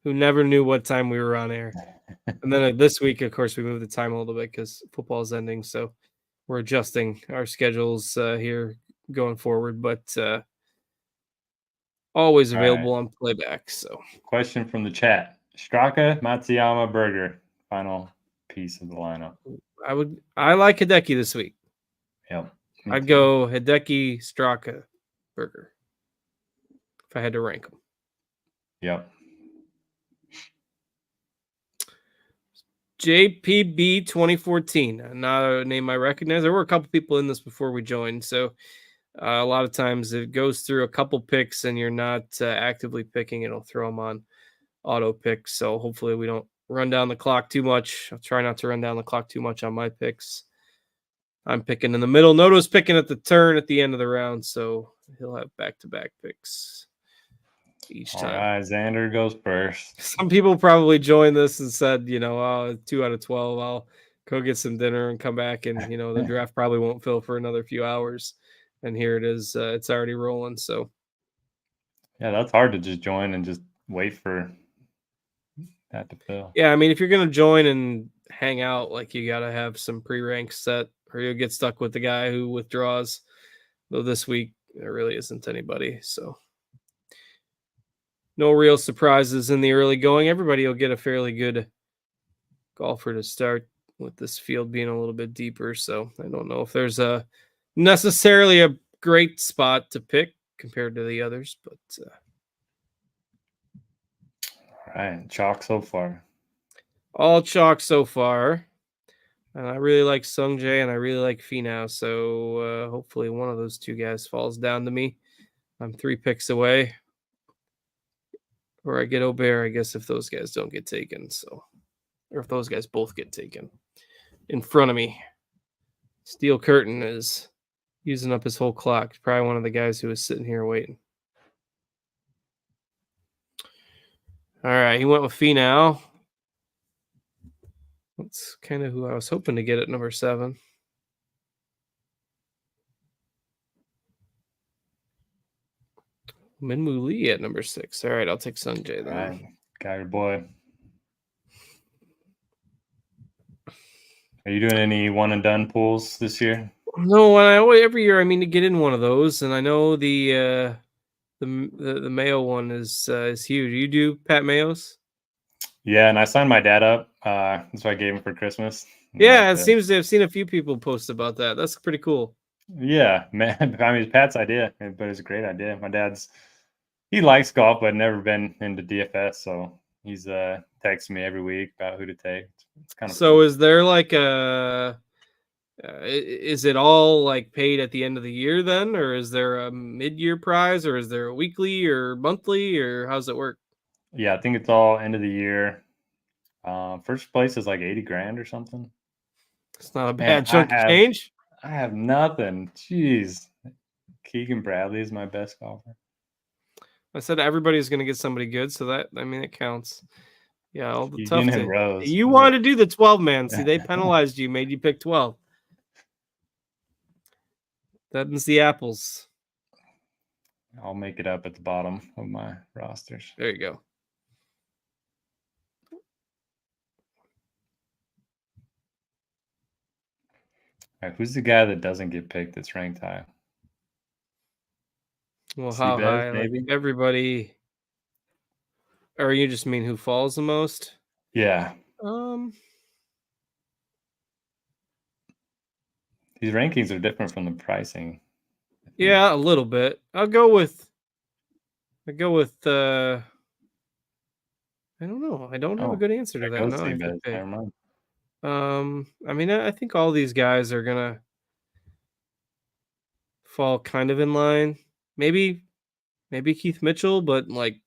who never knew what time we were on air. And then this week, of course, we moved the time a little bit because football is ending. So we're adjusting our schedules here going forward, but always available on playback. So, question from the chat: Straka, Matsuyama, Burger. Final piece of the lineup. I like Hideki this week. Yep. I'd go Hideki, Straka, Burger if I had to rank them. Yep. JPB 2014, not a name I recognize. There were a couple people in this before we joined, so a lot of times it goes through a couple picks and you're not actively picking. It'll throw them on auto picks. So hopefully we don't run down the clock too much. I'll try not to run down the clock too much on my picks. I'm picking in the middle. Noto's picking at the turn at the end of the round, so he'll have back-to-back picks each time. All right, Xander goes first. Some people probably joined this and said, 2 out of 12. I'll go get some dinner and come back, and the draft probably won't fill for another few hours. And here it is. It's already rolling. So yeah, that's hard to just join and just wait for that to fill. Yeah, I mean, if you're gonna join and hang out, like you gotta have some pre-rank set, or you'll get stuck with the guy who withdraws. Though this week there really isn't anybody, so no real surprises in the early going. Everybody will get a fairly good golfer to start with this field being a little bit deeper. So I don't know if there's necessarily a great spot to pick compared to the others, but all right, chalk so far. All chalk so far. And I really like Sungjae and I really like Finau. So hopefully one of those two guys falls down to me. I'm 3 picks away. Or I get Aubert, I guess, if those guys don't get taken. So, or if those guys both get taken in front of me. Steel Curtain is using up his whole clock. Probably one of the guys who was sitting here waiting. All right, he went with Finau. That's kind of who I was hoping to get at number 7. Minwoo Lee at number 6. All right, I'll take Sungjae then. All right, got your boy. Are you doing any one and done pools this year? No, every year I mean to get in one of those, and I know the Mayo one is huge. You do Pat Mayo's? Yeah, and I signed my dad up. That's what I gave him for Christmas. Yeah, it seems to have seen a few people post about that. That's pretty cool. Yeah, man. I mean, it's Pat's idea, but it's a great idea. My dad's he likes golf, but never been into DFS, so he's texting me every week about who to take. It's kind of so. fun. Is there like is it all like paid at the end of the year then, or is there a mid-year prize, or is there a weekly or monthly, or how's it work? Yeah, I think it's all end of the year. First place is like 80 grand or something. It's not a bad chunk of change. I have nothing. Jeez. Keegan Bradley is my best golfer. I said everybody's going to get somebody good, so that it counts. Yeah, all the Keegan tough and Rose. You wanted to do the 12 man. See, they penalized you, made you pick 12. That's the apples. I'll make it up at the bottom of my rosters. There you go. All right, who's the guy that doesn't get picked that's ranked high? Well, how high? Maybe? Like everybody, or you just mean who falls the most? Yeah. These rankings are different from the pricing. Yeah, a little bit. I'll go with I don't know. I don't have a good answer to that. Never mind. I mean, I think all these guys are gonna fall kind of in line. Maybe Keith Mitchell, but like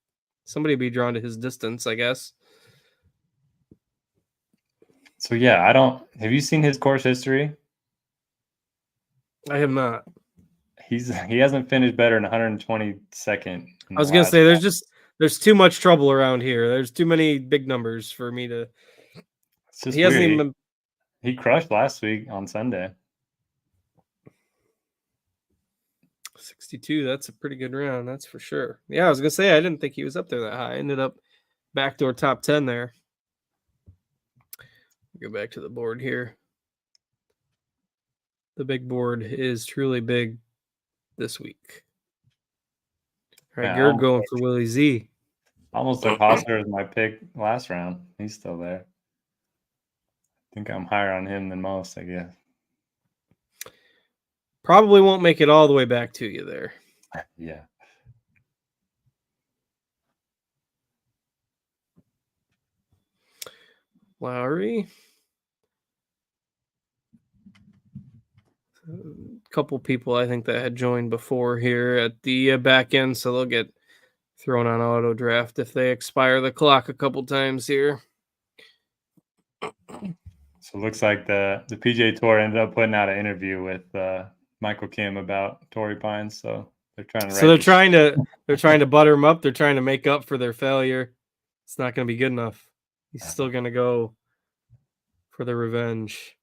somebody be drawn to his distance, I guess. So yeah, have you seen his course history? I have not. He hasn't finished better than 122nd. I was gonna say there's too much trouble around here. There's too many big numbers for me to. It's just He hasn't weird. even. He crushed last week on Sunday. 62. That's a pretty good round. That's for sure. Yeah, I was gonna say I didn't think he was up there that high. Ended up backdoor top 10 there. Go back to the board here. The big board is truly big this week. All right, you're going for Willie Z. Almost took Hostler as my pick last round. He's still there. I think I'm higher on him than most, I guess. Probably won't make it all the way back to you there. Yeah. Lowry. A couple people I think that had joined before here at the back end, so they'll get thrown on auto draft if they expire the clock a couple times here. So it looks like the PGA Tour ended up putting out an interview with Michael Kim about Torrey Pines, so they're trying to. So they're trying to butter him up. They're trying to make up for their failure. It's not going to be good enough. He's still going to go for the revenge.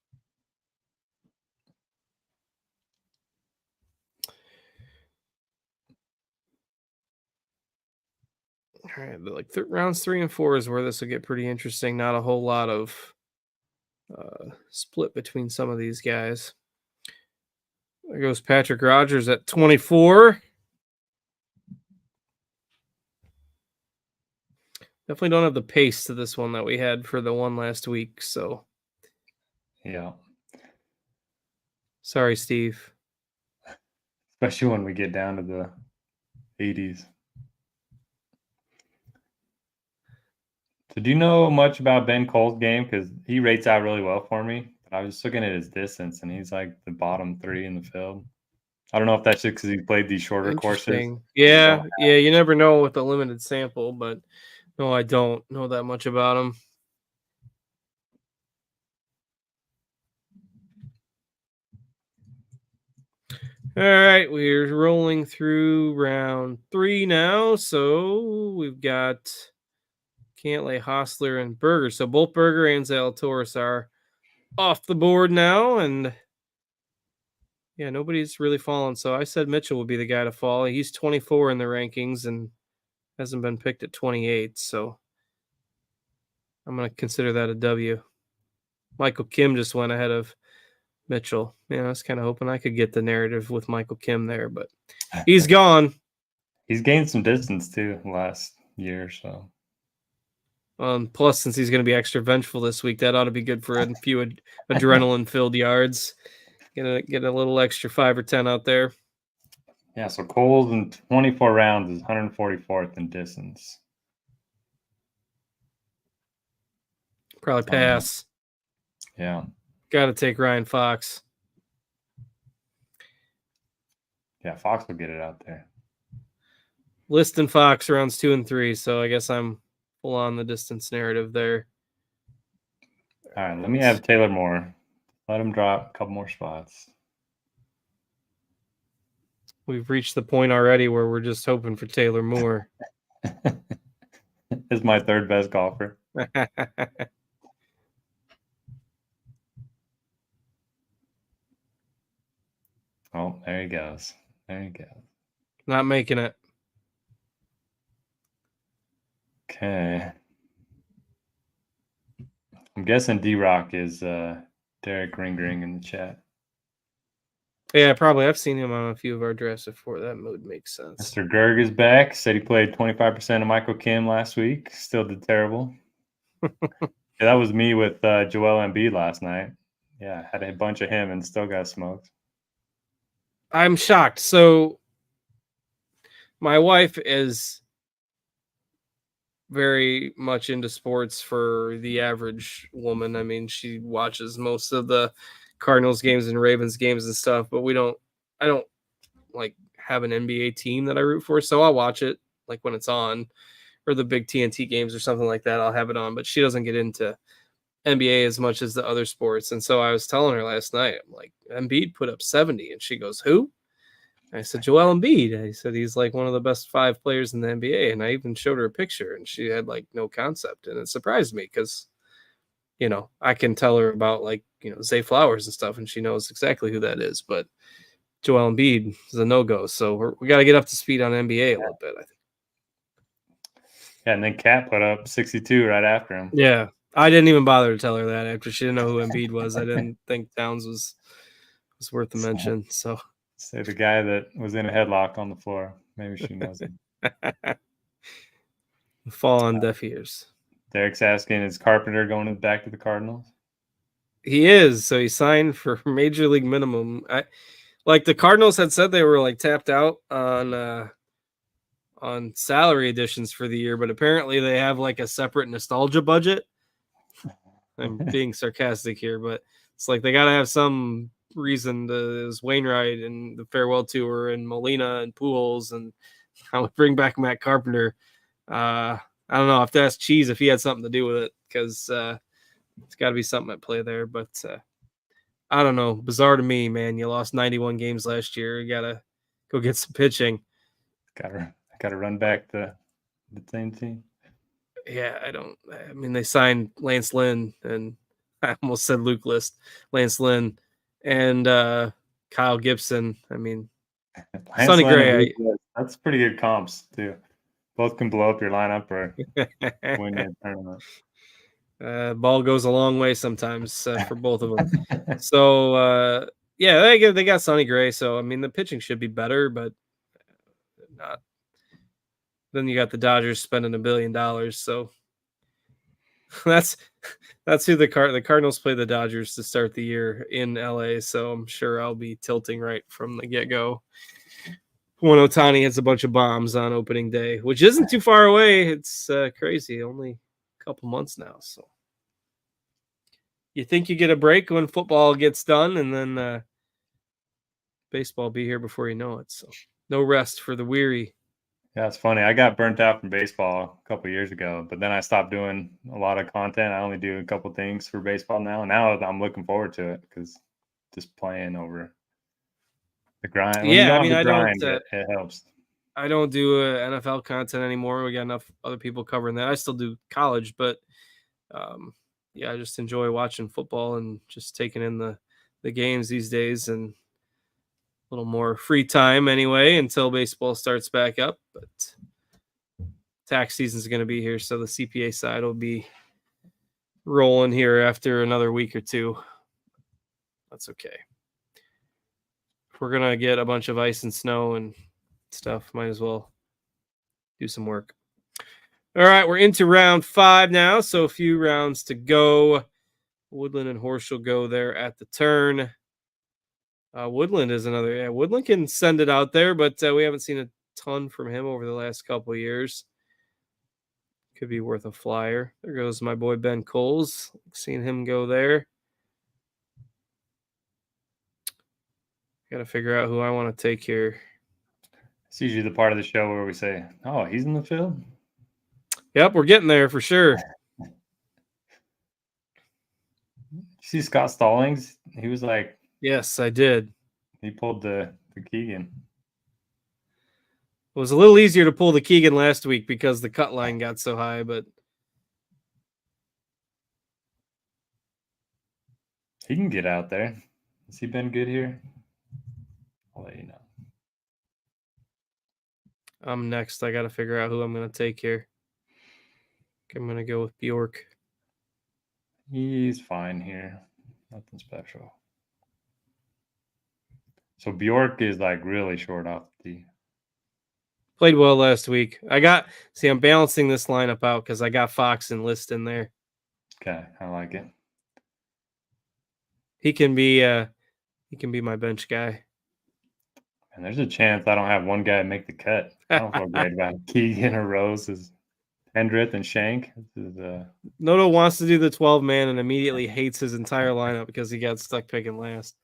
All right, but like rounds 3 and 4 is where this will get pretty interesting. Not a whole lot of split between some of these guys. There goes Patrick Rogers at 24. Definitely don't have the pace to this one that we had for the one last week. So, yeah. Sorry, Steve. Especially when we get down to the 80s. So do you know much about Ben Cole's game? Because he rates out really well for me. But I was just looking at his distance, and he's like the bottom 3 in the field. I don't know if that's just because he played these shorter courses. Yeah. You never know with a limited sample, but no, I don't know that much about him. All right, we're rolling through round 3 now. So we've got Cantlay, Hostler, and Berger. So both Berger and Zalatoris are off the board now, and yeah, nobody's really fallen. So I said Mitchell would be the guy to fall. He's 24 in the rankings and hasn't been picked at 28. So I'm going to consider that a W. Michael Kim just went ahead of Mitchell. Yeah, I was kind of hoping I could get the narrative with Michael Kim there, but he's gone. He's gained some distance too last year, so. Plus, since he's going to be extra vengeful this week, that ought to be good for a few adrenaline-filled yards. Get a little extra 5 or 10 out there. Yeah, so Cole's in 24 rounds is 144th in distance. Probably pass. Yeah. Got to take Ryan Fox. Yeah, Fox will get it out there. List and Fox rounds 2 and 3, so I guess I'm full on the distance narrative there. All right, let me have Taylor Moore. Let him drop a couple more spots. We've reached the point already where we're just hoping for Taylor Moore. Is my third best golfer. Oh, there he goes. There he goes. Not making it. Okay. I'm guessing D-Rock is Derek Ring in the chat. Yeah, probably. I've seen him on a few of our drafts before. That mood makes sense. Mr. Gerg is back. Said he played 25% of Michael Kim last week. Still did terrible. Yeah, that was me with Joel Embiid last night. Yeah, had a bunch of him and still got smoked. I'm shocked. So my wife is very much into sports for the average woman. I mean, she watches most of the Cardinals games and Ravens games and stuff, but I don't like have an NBA team that I root for. So I'll watch it like when it's on, or the big TNT games or something like that. I'll have it on, but she doesn't get into NBA as much as the other sports. And so I was telling her last night, I'm like, Embiid put up 70. And she goes, who? And I said, Joel Embiid. I said, he's like one of the best 5 players in the NBA. And I even showed her a picture and she had like no concept. And it surprised me because, you know, I can tell her about like, you know, Zay Flowers and stuff. And she knows exactly who that is. But Joel Embiid is a no-go. So we got to get up to speed on NBA a little bit, I think. Yeah, and then Cat put up 62 right after him. Yeah. I didn't even bother to tell her that after she didn't know who Embiid was. I didn't think Towns was worth a mention. So say the guy that was in a headlock on the floor. Maybe she knows him. Fall on deaf ears. Derek's asking, is Carpenter going back to the Cardinals? He is. So he signed for major league minimum. Like the Cardinals had said they were like tapped out on salary additions for the year, but apparently they have like a separate nostalgia budget. I'm being sarcastic here, but it's like they got to have some reason to is Wainwright and the farewell tour and Molina and Pujols, and I would bring back Matt Carpenter. I don't know. I have to ask Cheese if he had something to do with it because it's got to be something at play there. But I don't know. Bizarre to me, man. You lost 91 games last year. You got to go get some pitching. Got to run back the same team. Yeah, I mean, they signed Lance Lynn, and I almost said Luke List, Lance Lynn, and Kyle Gibson. I mean, Sonny Gray. That's pretty good comps, too. Both can blow up your lineup or win your tournament. Ball goes a long way sometimes for both of them. So, yeah, they got Sonny Gray. So, I mean, the pitching should be better, but not. Then you got the Dodgers spending $1 billion. So that's who the Cardinals play the Dodgers to start the year in LA. So I'm sure I'll be tilting right from the get-go when Ohtani hits a bunch of bombs on opening day, which isn't too far away. It's crazy. Only a couple months now. So you think you get a break when football gets done, and then baseball be here before you know it. So no rest for the weary. Yeah, it's funny. I got burnt out from baseball a couple of years ago, but then I stopped doing a lot of content. I only do a couple things for baseball now. Now I'm looking forward to it because just playing over the grind. When Yeah, I mean, it helps. I don't do NFL content anymore. We got enough other people covering that. I still do college, but yeah, I just enjoy watching football and just taking in the games these days, and a little more free time anyway until baseball starts back up. But tax season is going to be here, so the CPA side will be rolling here after another week or two. That's okay. If we're going to get a bunch of ice and snow and stuff, might as well do some work. All right, we're into round 5 now, so a few rounds to go. Woodland and Horschel go there at the turn. Woodland is another. Yeah, Woodland can send it out there, but we haven't seen a ton from him over the last couple of years. Could be worth a flyer. There goes my boy Ben Coles. Seeing him go there. Got to figure out who I want to take here. It's usually the part of the show where we say, "Oh, he's in the field." Yep, we're getting there for sure. You see Scott Stallings? He was like, yes, I did. He pulled the Keegan. It was a little easier to pull the Keegan last week because the cut line got so high, but he can get out there. Has he been good here? I'll let you know. I'm next. I got to figure out who I'm going to take here. I'm going to go with Bjork. He's fine here. Nothing special. So Bjork is like really short off the tee. Played well last week. I'm balancing this lineup out because I got Fox and List in there. Okay, I like it. He can be my bench guy. And there's a chance I don't have one guy make the cut. I don't feel great about it. Keegan or Rose is Hendrith and Shank. Noto wants to do the 12-man and immediately hates his entire lineup because he got stuck picking last.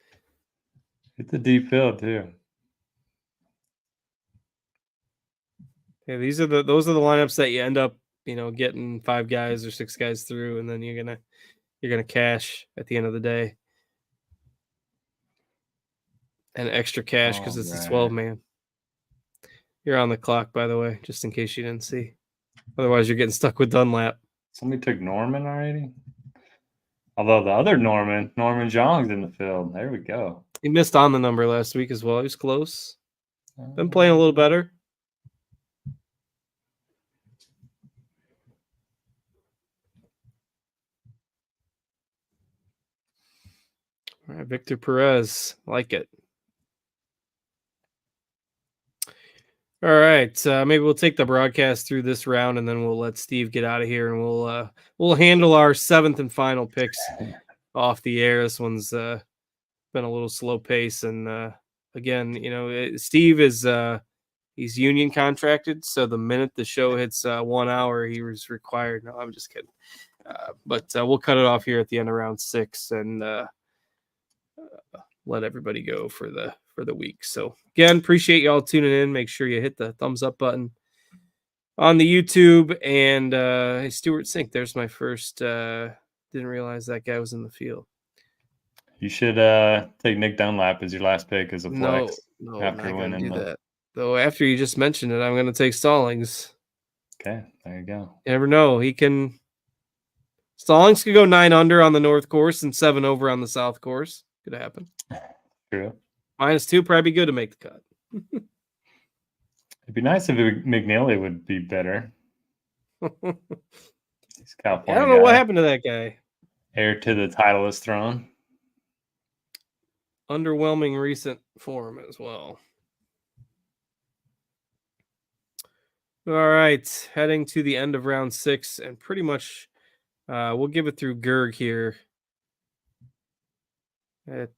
It's a deep field too. Yeah, those are the lineups that you end up, getting 5 guys or 6 guys through, and then you're gonna you're going to cash at the end of the day. And extra cash because it's a 12-man. You're on the clock, by the way, just in case you didn't see. Otherwise, you're getting stuck with Dunlap. Somebody took Norman already? Although the other Norman Jong's in the field. There we go. He missed on the number last week as well. He was close. Been playing a little better. All right, Victor Perez. Like it. All right, maybe we'll take the broadcast through this round, and then we'll let Steve get out of here, and we'll handle our 7th and final picks off the air. This one's been a little slow pace, and again, Steve is he's union contracted, so the minute the show hits 1 hour, he was required. No, I'm just kidding. But we'll cut it off here at the end of round 6 and let everybody go for the week. So again, appreciate y'all tuning in. Make sure you hit the thumbs up button on the YouTube. And hey, Stuart Sink, there's my first. Didn't realize that guy was in the field. You should take Nick Dunlap as your last pick as a flex. No, after winning that. Though after you just mentioned it, I'm going to take Stallings. Okay, there you go. You never know. Stallings could go 9 under on the North course and 7 over on the South course. Could happen. True. -2 probably be good to make the cut. It'd be nice if McNeely would be better. He's California. I don't know what happened to that guy. Heir to the Titleist throne. Underwhelming recent form as well. All right, heading to the end of round 6, and pretty much we'll give it through Gerg here at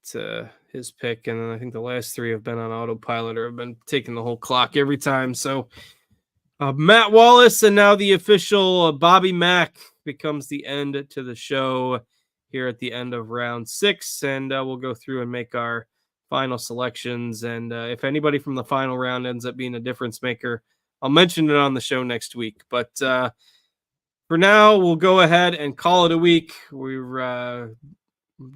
his pick, and then I think the last 3 have been on autopilot or have been taking the whole clock every time. So Matt Wallace and now the official Bobby Mack becomes the end to the show here at the end of round 6, and we'll go through and make our final selections. And if anybody from the final round ends up being a difference maker, I'll mention it on the show next week. But for now, we'll go ahead and call it a week. We're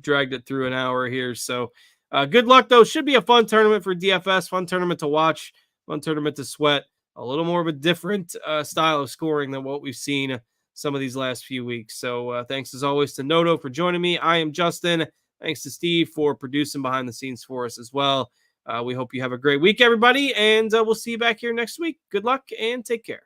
dragged it through an hour here. So good luck, though. Should be a fun tournament for DFS, fun tournament to watch, fun tournament to sweat. A little more of a different style of scoring than what we've seen some of these last few weeks. So thanks as always to Noto for joining me. I am Justin. Thanks to Steve for producing behind the scenes for us as well. We hope you have a great week, everybody, and we'll see you back here next week. Good luck and take care.